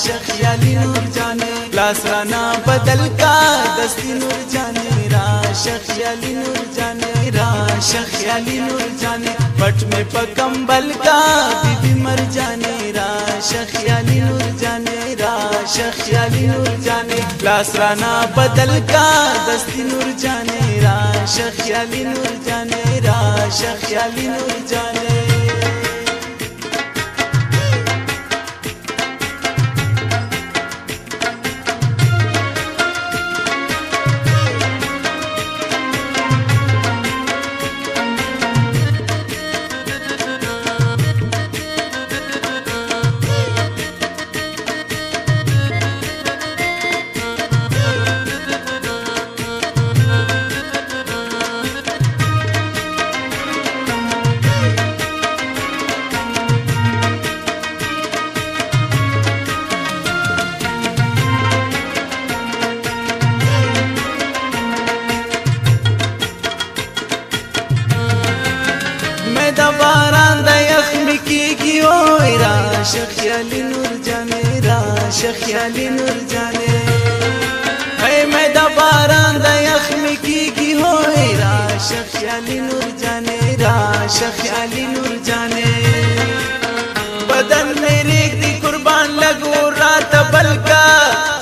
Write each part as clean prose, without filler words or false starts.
خیالی نور جانے لاس رانا بدل کا دستی نور جانے راش خیالی نور جانے راش خیالی نور جانے پٹ میں پکمبل کا بی بی مر جانے راش خیالی نور جانے راش خیالی نور جانے لاس رانا بدل کا دستی نور جانے راش خیالی نور جانے راش خیالی نور جانے باران دا یخم کیگی اوئی راش خیالی نور جانے راش خیالی نور جانے اے میں دا باران دا یخم کیگی اوئی راش خیالی نور جانے راش خیالی نور جانے بدن میں ریک دی قربان لگو رات بلکا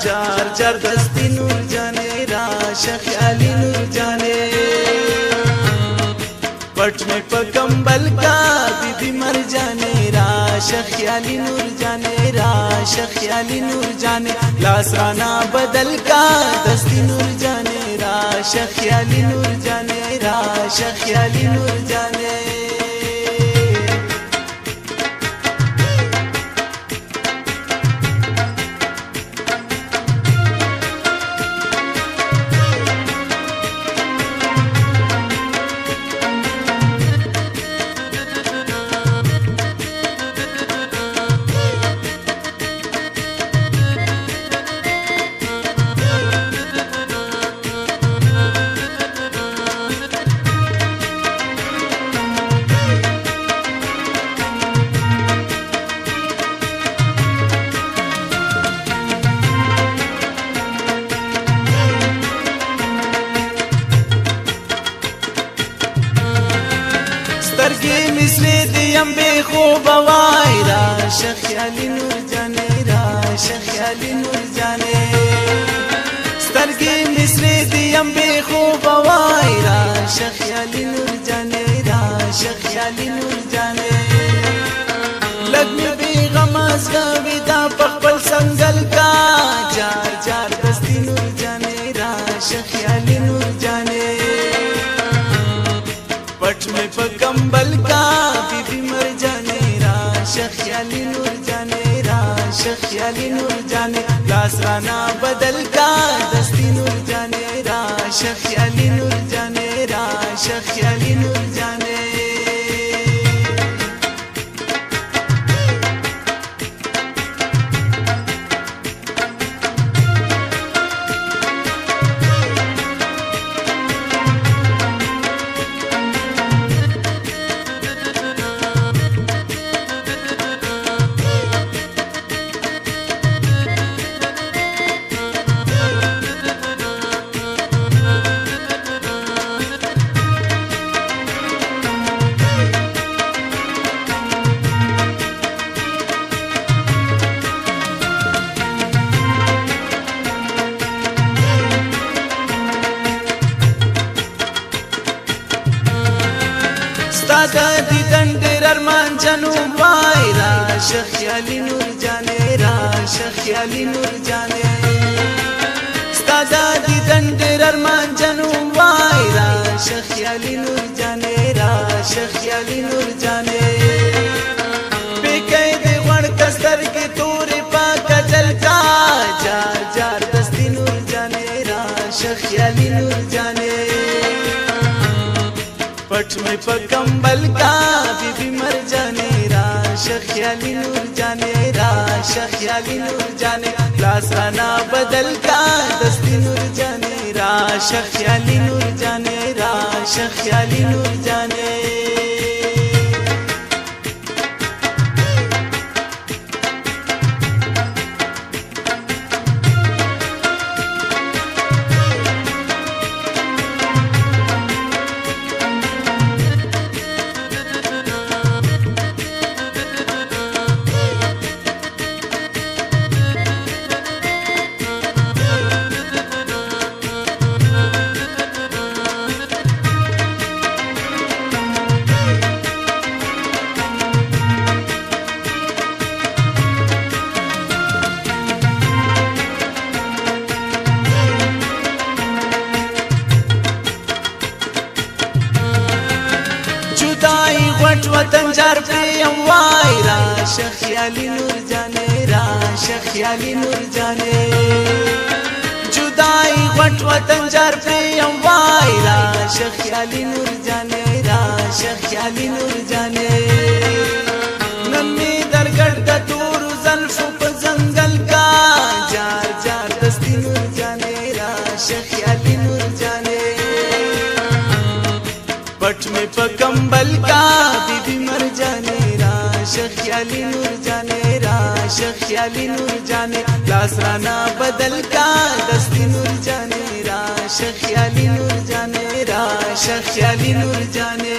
چار چار دستی نور جانے راش خیالی نور جانے پٹ میں پکمبل کا بی بی مر جانے راش خیالی نور جانے راش خیالی نور جانے لاس رانا بدل کا دستی نور جانے راش خیالی نور جانے راش خیالی نور جانے سترگی مثل دیم بے خوب وائی راش خیالی نور جانے راش خیالی نور جانے سترگی مثل دیم بے خوب وائی راش خیالی نور جانے راش خیالی نور جانے لگ میں بے غماز کا ودا پخبل سنگل کا جار جار دستی نور جانے راش خیالی نور جانے پٹ میں پکمبل کا بی بی مر جانے راش خیالی نور جانے راش خیالی نور جانے لاس رانا بدل کا دستی نور جانے راش خیالی نور جانے راش خیالی نور جانے ستا دیدن دیر ارمان جنوب وائی راش خیالی نور جانے راش خیالی نور جانے ستا دیدن دیر ارمان جنوب وائی راش خیالی نور جانے راش خیالی نور جانے بے قید غڑ کستر کے توری پاک جل کا جار جار دستی نور جانے راش خیالی نور جانے پٹ میں پکمبل کا بی بی مر جانے راش خیالی نور جانے راش خیالی نور جانے لاس رانا بدل کا دستی نور جانے راش خیالی نور جانے راش خیالی نور جانے تنجر پریم وای راشه خیالی نور جانے راشه خیالی نور جانے جدائی غٹ وطن جر پریم وای راشه خیالی نور جانے راشه خیالی نور جانے نمی در گرد دور زلف پا زنگل کا جار جار دستی نور جانے راشه خیالی نور جانے پٹ میں پا کمبل کا بی بی مر جانے راشه خیالی نور جانے راشه خیالی نور جانے لاس رانا بدل کا دستی نور جانے راشه خیالی نور جانے راشه خیالی نور جانے